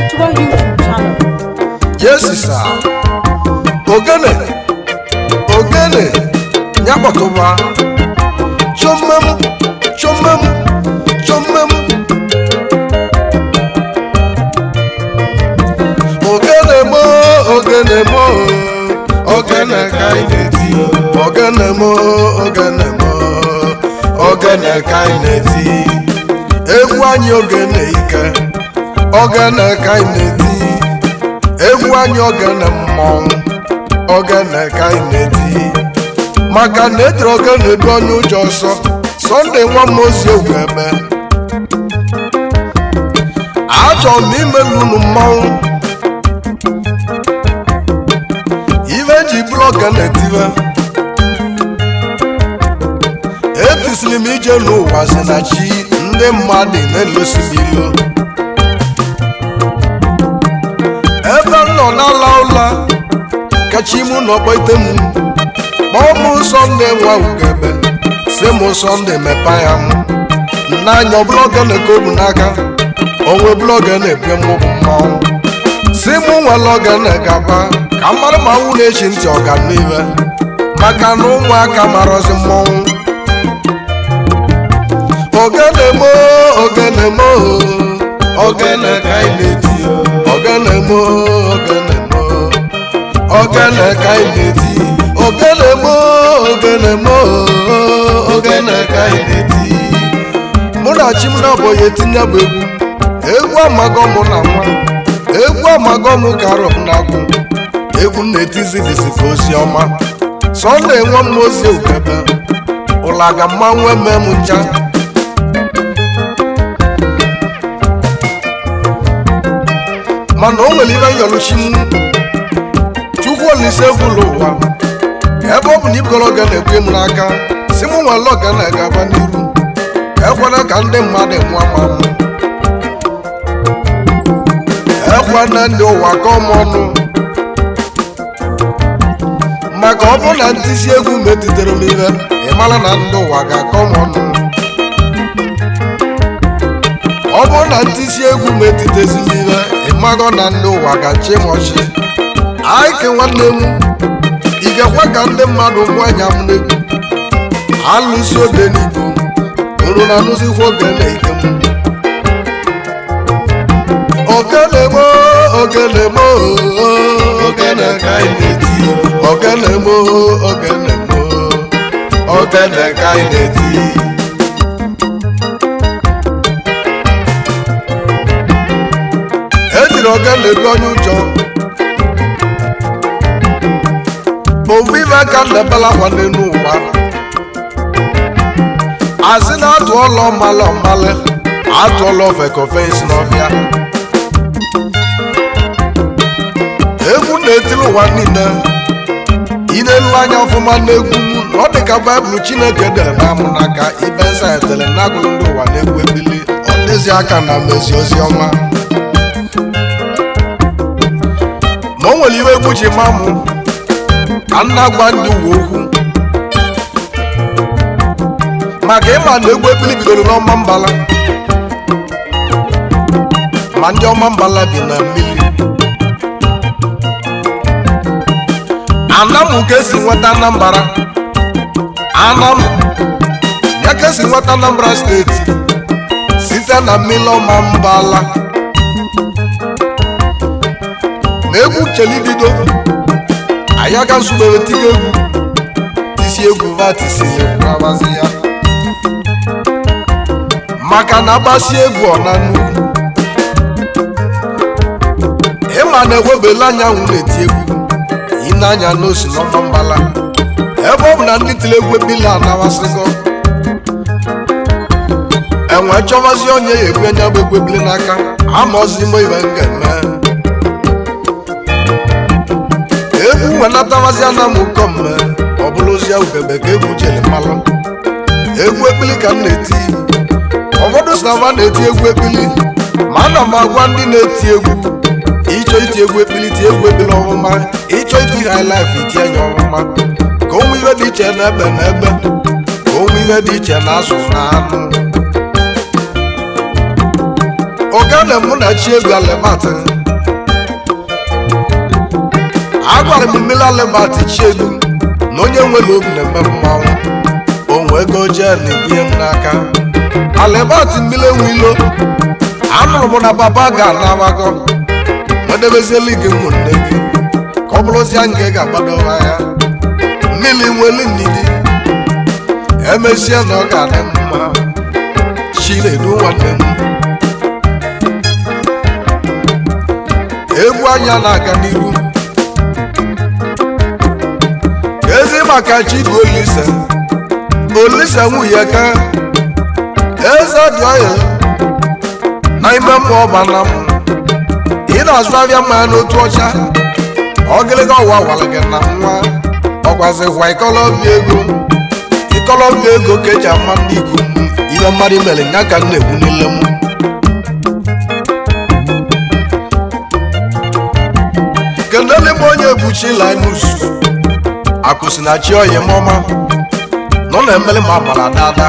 to our YouTube channel. Yes, sir. Ogene, Nyabotoba, Chomem, Ogene kaineti, Ogene kaineti, egwu anyị ogene ike, Ogene kaineti, egwu anyị ogene mmọnwụ, Ogene kaineti, maka na edere ogene edu onye ụjọ ọsọ, Sunday nwa Mozie Ugebe, achọ m imelu unu mmọnwụ, iwe ji bụrụ ogene tiwe. Etisiri m ije n'ụwa si na chi ndị mmadụ na-elosi m ilo, ebe m nọ n'ala ụla kachi mụ n'ọkpọ ite m kpọọ m Sunday nwa Ugebe si m Sunday mepe ya m n'anya ọbụla ogene ka o bu n'aka onwe bụla ogene ebie m bụ mmọnwụ si mụ nwere ogene gaba ka mmadụ ma nwụ na-echi ntị ọganive maka na ụmụaka marọzi mmọnwụ. Ogene mo, ogene kaineti, ogene mo, ogene kaineti, ogene mo, ogene kaineti. Muna chimna boye tinya bebu, egwu amago mụ na nwa, egwu amago mụ karo n'agwụ, egwu netizi dịsị ka ozi ọma. Sunday nwa Mozie Ugebe, ụlaga mmanwụ eme m ncha. Mana o nwere ibe nyọrụchi m Chukwu Olise gwụlụ ụwa ebe ọ bụ na ibugoro ogene ekwe m n'aka si m nwere ogene gaba n'iru ekwena ka ndị mmadụ mụọ ma m ekwena ndị ụwa kọọ m ọnụ maka ọ bụ na ntịsi egwu metitere m ihe ịmara na ndị ụwa ga-akọ m ọnụ ọ bụ na ntịsi egwu metitezi m ihe ịmago na ndị ụwa ga-achị m ọchị aike nwanne m ị ga-ekwe ka ndị mmadụ mụ anya m n'egwu alụsi ode n'igbo unu na anụzikwa ogene ike m ogene kaineti, ogene kaineti. Ejiri ogene edu onye ụjọ ovive ka ndebela nwanne n'ụwa asị na atụ ọlọ mmalị atụọla ofekofensi n'ọbịa egwu na-etiri ụwa niile ị na-elu anya ọfụma n'egwu na ọ dịka Baịbụl Chineke dere n'amụ n'aka ibensa etere n'agụrụ ndị ụwa na-egwu ebili ọ dịzi aka na mezi ozi ọma. Ma o nwere iwe egwu ji ma mụ ka nna gwa ndị uwe okwu maka ịma na egwu ebili bidoro n'ọma mbala ma ndị ọma mbala bi na mmiri Anamụ ka esi nweta Anambra Anamụ ya ka esi nweta Anambra steeti site na mmiri ọma mbala na egwu chelibido ayaga nsubere tiga egwu tisi egwu vatisiri abazi ya maka na agbasi egwu ọ na nnukwu ịma na ewebela anyanwụ na-eti egwu ịnanya n'osi n'ọma mbala ebe ọ bụ na ndị tiri egwu ebile anawasịgo enwe chọbazi onye ya egwu enya bụ egwu ebile n'aka amaozi imo ibe m ga-eme egwu wenatawazi Anamụ Ukomme ọ bụrụzie Ugebe ka egwu jeli mmalụ egwu ekpili ka m na-eti ụfọdụ si na ma na-eti egwu ekpili ma ana m agwa ndị na-eti egwu ịchọ iti egwu ekpili tie egwu ekpili ọmụma ịchọ iti highlife iti anya ọmụma ka onwe ihe dị iche n'ebe n'ebe ka onwe ihe dị iche na azụ na anụ ogene mụ na chi egwu Alemat agwara m mmiri alịmatị chielu na onye nwere obi na-eme mmanwụ onwe ego jee na-ebunye m n'aka alịmatị mmiri enwe ilo anụrụ m na baba ga-anabago madebeziela gị ụmụnne gị ka ọ bụrụzia nke ga-agbadowa ya mmiri nwere ndidi emezie na ọ ga-adị mma Chinedu nwanne m egwu anya na-aga n'iru ezi maka Chibu Olise nwunye ka eze dị ọya n'ime mmụọ ọbana m ị na-azụ abịa mmanya n'otu ọcha ọgịlịga ọwa wara gị na nwa ọgwazikwa ịkọlọbịa ego ka eji ama ndị iku ihe mmadụ mere nya ka m na-egwu n'ile m kenele m onye buchi Linus akụsi na chi oyi m ọma nọ na-emele m amara dada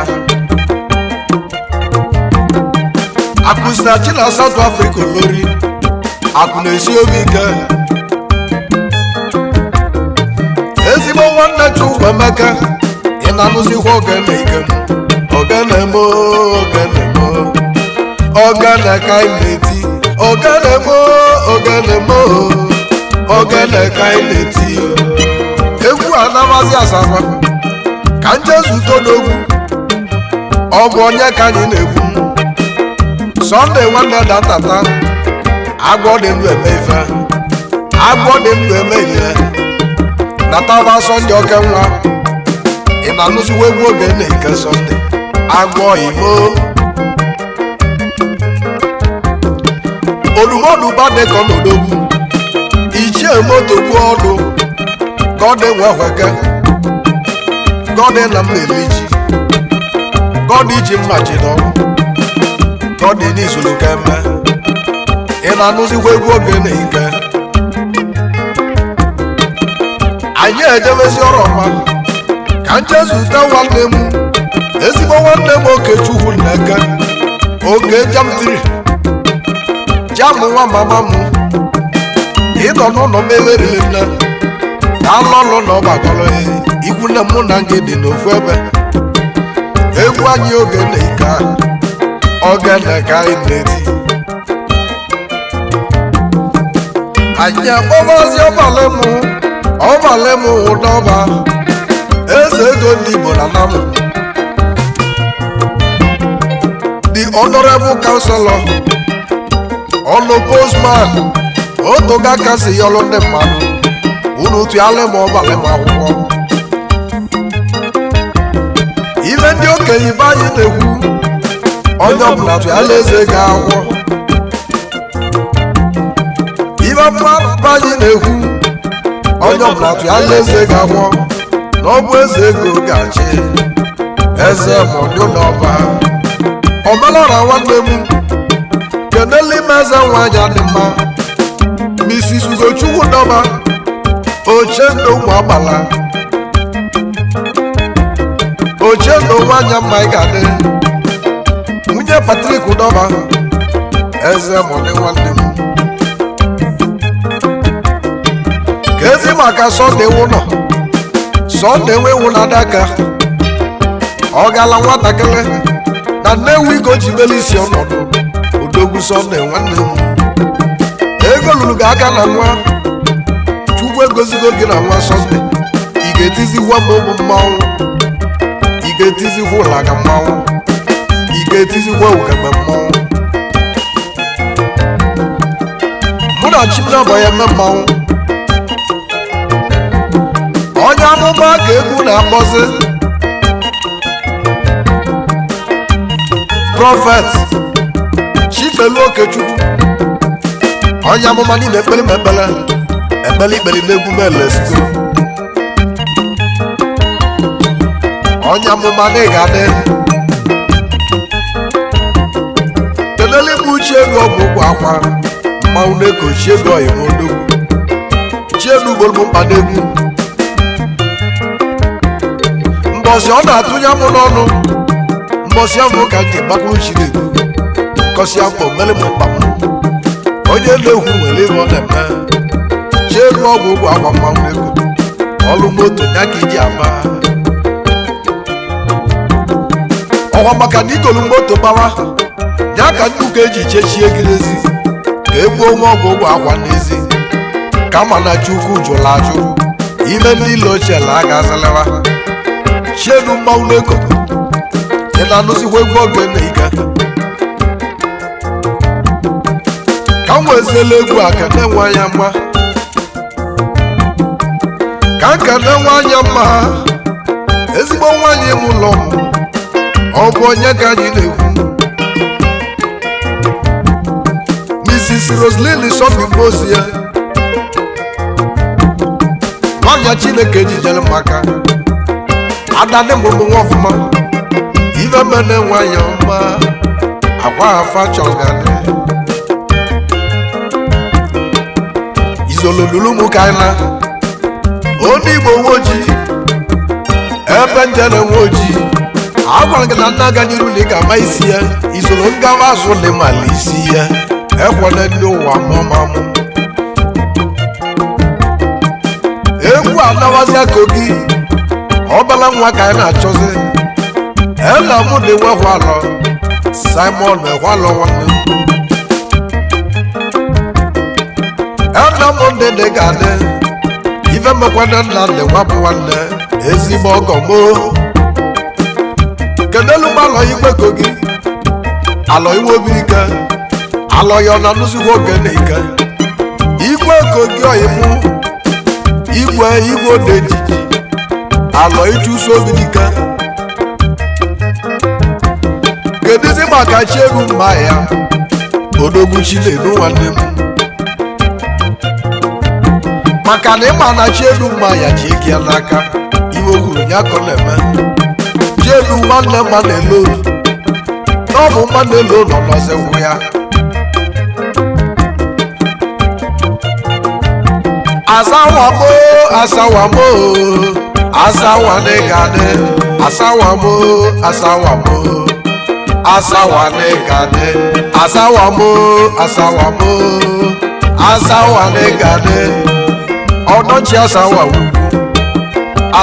akụsi na chi na South Africa olori akụ na-esi obi ike ezigbo nwanne Chukwu Emeka ị na-anụzikwa ogene ike ogene mo ogene ka ị na-eti ogene ka ị na-eti egwu a na-amazi asaba ka njezuto n'ogwu ọ bụ onye ka anyị na-egwu Sunday nwanne datata agwọ dị ndụ eme ife agwọ dị ndụ eme ihe nataba Sunday oke nwa ị na-anụziwa egwu oge na-eke Sunday agwọ imo odumodu badekọ n'odogwu ichie moto gbuo ọdụ gọdị nwe hweke gọdị na mmeliji gọdị ji mmachi n'ọgwụ gọdị n'izulu keme ị na-anụzikwa egwu oge na-eke anyị ejebezi ọrụ ọma ka nchezute nwanne m ezigbo nwanne m Okechukwu na-eke oge jamtiri jam nwa mama m ịnọ n'ụlọ m eweriri nne na alọlụ na ọgbakọrọ ikwu nne mụ na gị dị n'ofu ebe egwu anyị oge na-eke ogene ka anyị na-eti anyị akpọbazi ọbalị m ụdọba eze ego ndị Igbo na namụ the honorable councilor postman otoga kasi yọlụ ndị mmadụ unu tụgharị m ọbalị m akwụkwọ ife ndị okenye be anyị na-ekwu onye ọbụla tụgharị eze ga-agwọ ife mmadụ be anyị na-ekwu onye ọbụla tụgharị eze ga-agwọ na ọ bụ eze ego ga-achị eze mọdụ n'ọba omelọra nwanne m kenele ime eze nwanyị dị mma Mrs. Ugochukwu Dọba Ochendo ụmụ agbala Ochendo nwanyị mma ị ga-adị nwunye Patrick Dọba eze mọdụ nwanne m ka ezi maka Sunday wụnọ Sunday nwewu na adaka ọ gala nwatakịrị na Nnewi ka o ji mele isi ọnọdụ odogwu Sunday nwanne m ego lụrụ gị aka na nwa Chukwu egozigo gị na nwa Sunday ị ga-etizikwa m ụmụ mmanwụ ị ga-etizikwa ụlaga mmanwụ ị ga-etizikwa ugegbe mmanwụ mụ na Chimnaba ya eme mmanwụ onye amụma ka egwu na-akpọzi Prophet Chikelu Okechukwu onye amụma niile ekpere m ekpere ikpere n'egwu m elesigo onye amụma na ị ga-adị kelele m uche ego ọgwụ ụgwọ akwa mmanwụ na-ekochi ego oyimodogwu chielu ugboro m mkpa n'egwu mbọsị ọ na-atụnye mụ n'ọnụ mbọsị ahụ ka m ji gbakwuru Chinedu kọsịa mkpọ mere m mkpa m onye na-ekwu nwere ihe ọ na-eme chielu ọgwụ ụgwọ akwa mmanwụ ego ọrụ moto ya ka iji ama ọwa maka na igolu moto gbawa ya ka nnukwu eji chechie gị n'ezi ka egbuo nwa ọgwụ ụgwọ akwa n'ezi kama na chukwu jụrụ ajụ ime ndị ilo ochie la aga azalewa chienu mmanwụ ego ị na-anụzikwa egwu oge na ike ka m weziela egwu a ka na-enwe anya mma ka nka na-enwe anya mma ezigbo nwaanyị m ụlọ m ọ bụ onye ka anyị na-ekwu Mrs. Roslyn Sọbigbozie ya nwaanyị Chineke jijere maka adadị mụrụ nwa ọfụma ife mene nwanyị ọma agwa afa chọgane izololulu mụ ka anyị na onye Igbo nwe ojii ebe njere nwe ojii agwara gị na nna ganyere ụlọ ị ga-ama isi ya izolo ngawa azụ na ịmala isi ya ekwele ndị ụwa mụmamụ egwu anawazia kogi ọbala nwa ka anyị na-achọzi ela mụ na enwe hwalọ Simon ehwalọ nwanne ela mụ ndị dị ga-adị ife mekwana nna ndị nwa bụ nwanne ezigbo ọgọ mo kedelu m alọ igwe kogi alọ iwe obiri ike alọ ya ọ na-anụzigwo oge na ike igwe kogi ọyịmụ igwe ode ejiji alọ ichuso obi dike kedụzi maka chielu mma ya odogwu Chinedu nwanne m maka na ịma na chielu mma ya ji eke ya n'aka iwe gwuru ya ka ọ na-eme chielu nwanne mma na-elo na ọ bụ mma na-elo nọ n'ọzọgwụ ya asawamo asawamo asawanegade asawamo asawamo asawanegade asawamo asawamo asawanegade ọnọchi asawawu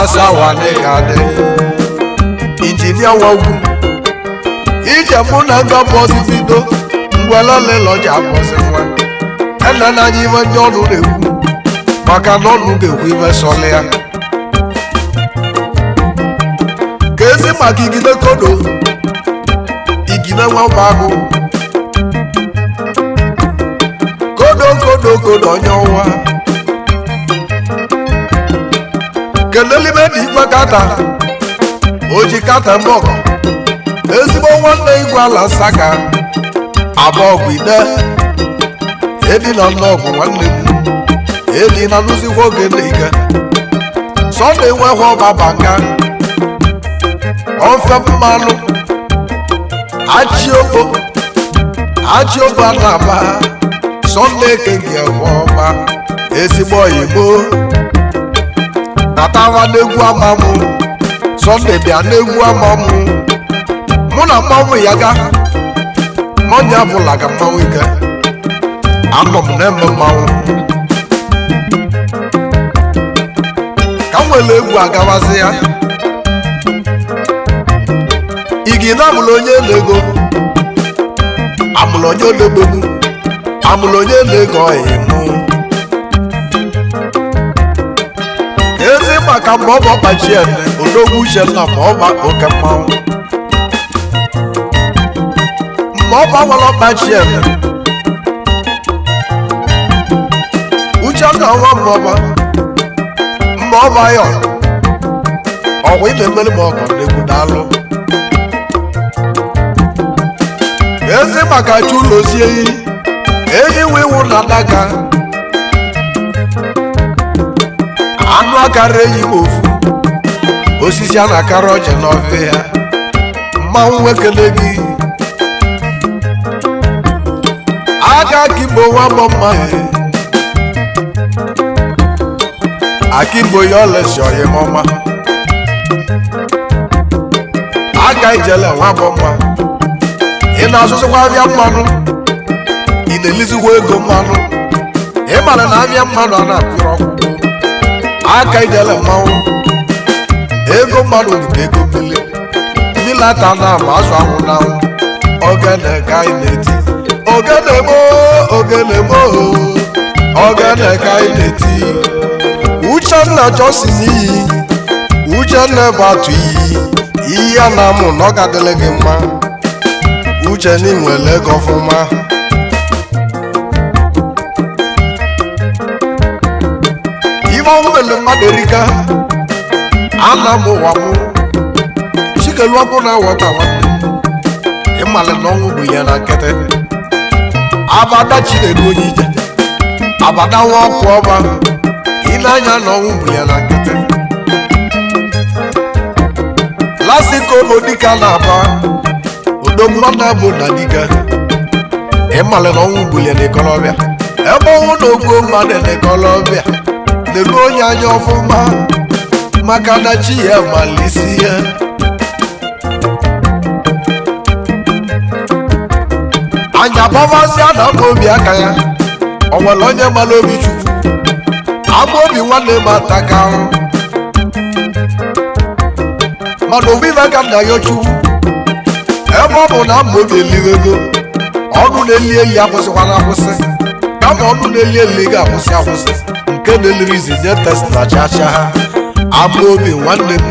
asawanegade injinia wawu ije mụ na nga bọsi bido ngwelele lọja bọsi nwa enana anyị iwe ndị ọnụ na-ekwu maka na ọnụ ga-ekwu ibe sọlị ya ka ezi maka igide kodo igide nwamba ahụ kodo onye ọnwa kelelime dị igwe kata oji kata mbọkọ ezigbo nwanne igwe ala nsaka abọgwụ ide edina nnọgwụ nwanne m edi na nụzikwa oge na ike Sunday nweghị ọba banga ofe mmanụ achị obo a na-aba Sunday kengi ewe ọba ezigbo oyibo natawa n'egwu amamụ Sunday bịa n'egwu amamụ mụ na mmanwụ ya ga mọnya bụla ga mmanwụ ike anọ m na-eme mmanwụ ka m nwere egwu agawazi ya igi na amụrụ onye na-ego amụrụ onye na-egbegbu amụrụ onye na-ego ọhịmụ ezi maka mgbe ọba ọkpachie odogwu Uchenna ma ọba oke mmanwụ mgbe ọba nwere ọkpachie Uchenna nwa mmọba mgbe ọba ya ọgwụ ime mmeri ma ọgọ na-egwu daalụ ezi maka chulo sie ehi wiwu na adaka anụ akara eyi m ofu osisi a na-akara ọjị n'ọfịa mmanwụ nwekele gị aka Akimbo nwa mma Akimbo ya olesi oyi mọma aka ijele nwa mma ị na-asụsụkwa abịa mmanụ ị na-elizikwa ego mmanụ ị mara na abịa mmanụ a na-apịrị ọkụ aka ijele mmanwụ ego mmadụ dịka ego mmiri mmiri ata na ama azụ ahụ na ahụ ogene ka anyị na-eti ogene mo ogene mo ogene ka anyị na-eti Uchenna Johnson iyi Uchenna bụ atụ iyi ya na amụ na ọ ga-adịle gị mma Uchenna nwere ego ọfụma ibe ọnwụ mere mmadụ erika ana m ụwa mụ chikelu ọkụ na-awọta nwanne ịmalị na ọnwụ bụ ya na nkịtị abada chinedu onye ije abada nwa ọkụ ọba ịna-anya na ọnwụ bụ ya na nkịtị lasiko bụ dịka na-aba odogwu na-abụ na dịka ịmalị na ọnwụ bụ ya na ikolobịa ebe ọnwụ na ogbuo mmadụ na ikolobịa na-eru onye anya ọfụma maka na chi ya malisi ya anya bọbazi na ama obi aka ya o nwere onye mara obi chukwu ama obi nwanne m ataka ahụ mana obi maka nna ya chukwu ebe ọ bụ na ama obi eliwego ọnụ na-eli eli akwụsịkwana akwụsị kama ọnụ na-eli eli ga-akwụsị akwụsị nke na-eliri izi nye test na chacha ha ama obi nwanne m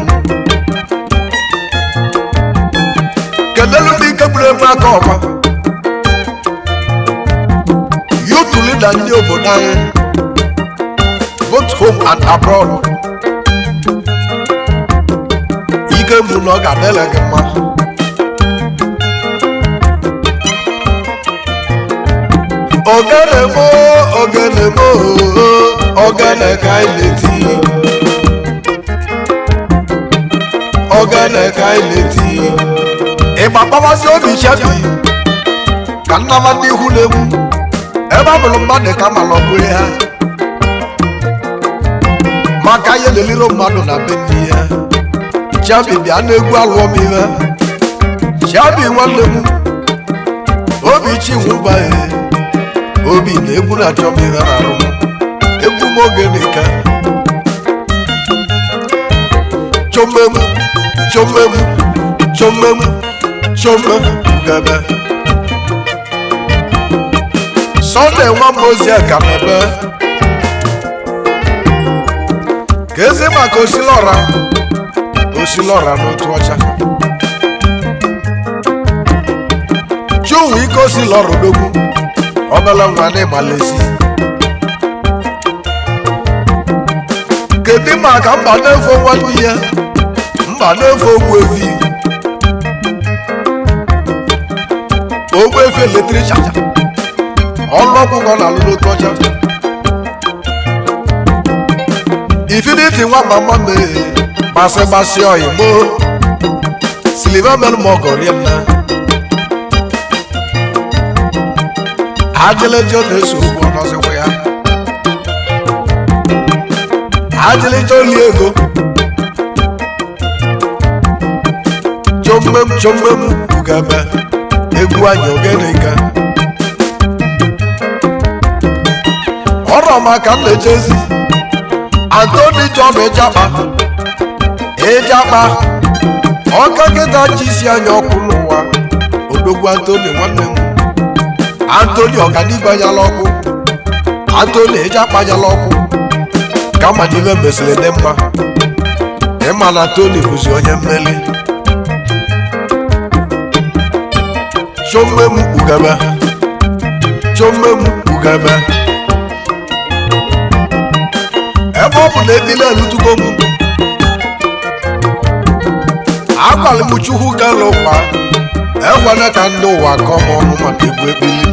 kelelu m ike buru ebe aka ọma youth leader ndị obodo anyị both home and abroad ike mbụ na ọ ga-adịle gị mma ogene mo ogene mo ogene ka anyị na-eti ogene ka anyị na-eti ịgba kpawazi obi chebi ka nnama ndị ihu na-egbu ebe a bụrụ mmadụ ka mala ọbụ ha maka ihe na-eliro mmadụ na be ndị ya chebi bịa na-egwu alụọ m ihe chebi nwanne m obi chinwụba obi na egwu na-achọ m ihe na-arụ m egwu m oge dịka chomem chomem chomem chomem ugebe Sunday nwa m ozi ka mebe ka ezi maka osilọra n'otu ọcha chunwu ike osilọra odogwu obele nwa n'ịmalesi kedu maka mba na-efo nwanne ya mba na-efo ogbuefi eletrishan ọlọ́kùnkàn náà ló tọ́jà Infinity nwa mama me basebasi oyimo Silver mel mogoriena Ajele jone su wono se ya Ajele joli ego Chomem ugabe egwu anyo genega Ọ̀rọ̀ maka nlechezi Anthony John Ejapa ọka kịta chisi anya ọkụ n'ụwa odogwu Anthony nwanne m Anthony ọganiba ya l'ọkụ Anthony Ejapa ya l'ọkụ kama n'ihe mesịrị dị mma ịma na Anthony bụzi onye mmeli Chomem ugebe ebe ọ bụ na ebile elutugo m agwalị m Chukwu gara ụwa ekwana ka ndị ụwa kọọ m ọnụ maka egwu ebili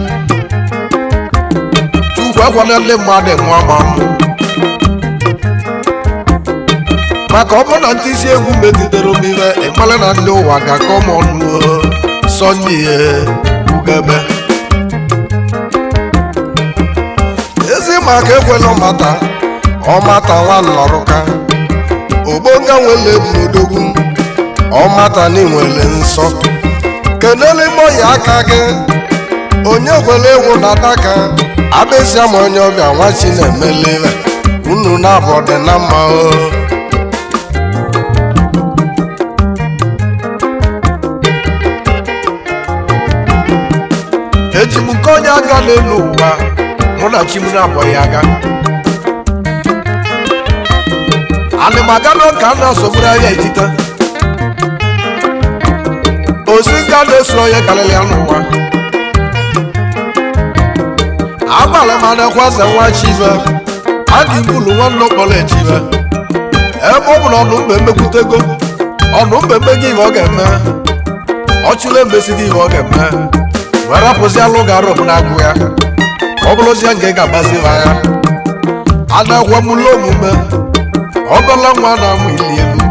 Chukwu ekwana ndị mmadụ mụ ama mụ maka ọ bụ na ntị isi egwu metụtara m ihe ịmara na ndị ụwa ga-akọ m ọnụ Sunday ugebe ezi maka ekwela mata ọmata nwa nnọrụka ogbonga nwele n'odogwu ọmata n'inwele nsọ kenele imo ya aka gị onye kwele egwu na adaka abịsịa ma onye ọbịa nwa chi na-emele unu na-abụ dị na mma eji m nke onye aga n'elu ụwa mụ na chi m na-abụghị aga ana m aga n'ụka a na-asọgburu anya ejita osi nga na-eso onye karịrị ya n'ụwa agbala m anakwasa nwa chive aga ibulu nwanne ụkpọrọ echive ebe ọ bụ na ọnụ mgbe mmekwutego ọnụ mgbe mgbe gị ihe ọ ga-eme ọchụla emesi gị ihe ọ ga-eme were rapụzi alụ ga-arụ m na-agụ ya ọ bụrụzie nga ị ga-agbaziva ya a na-agwa m ụlọ omume ọbụla nwa na-amụ ili elu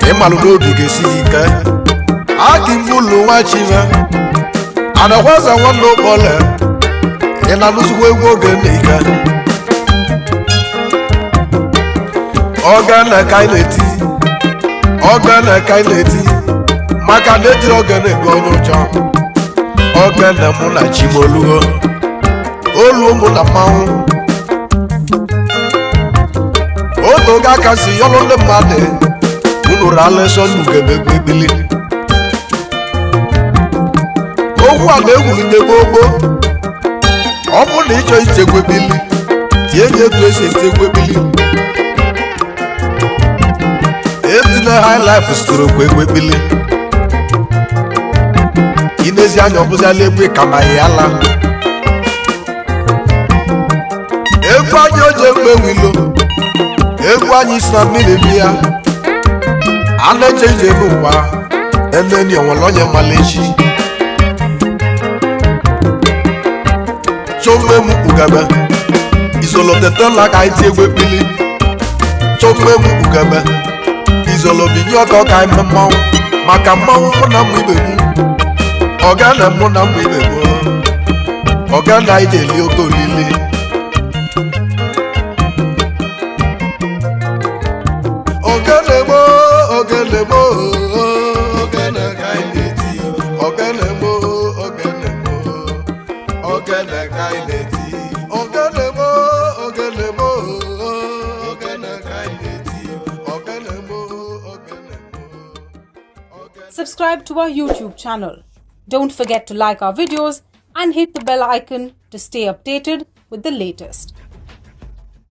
ịmalụ n'obi ga-esi ike aga ibulu nwa chive anakwasa nwanne ụkpọrọ ị na-anụzikwa egwu oge na ike ogene ka anyị na-eti ogene ka anyị na-eti maka na ejiri ogene ego onye ụjọ ogene mụ na chimoluo oluo mụ na mmanwụ otu oge aka si yọlụ ndị mmadụ unu ralesọ n'ugebegwu ebili okwu a na-egwulite gbogbo ọ bụrụ na ị chọọ itegwu ebili tie nye etu esi etegwu ebili etinye high life sitere okwu egwu ebili inezi anya ọbụziala egwu kama ya ala egwu anyị oje mgbe wilo egwu anyị si na mmiri bi ya a na-eche ije n'ụwa eneni onwere onye malechi chọmmemu ugebe izolotetola ka anyị ti egwu ebili chọmmemu ugebe izolobinye ọkọ ka anyị mmanwụ maka mmanwụ mụ na mmụ ibe mụ ọgana mụ na mmụ ibe mụ ọgana anyị ji-eli oke olili ogene mo ogene mo ogene ka anyị na-eti ogene mo ogene mo ogene ka anyị na-eti ogene mo ogene mo ogene ka anyị na-eti ogene mo ogene mo. Subscribe to our YouTube channel. Don't forget to like our videos and hit the bell icon to stay updated with the latest.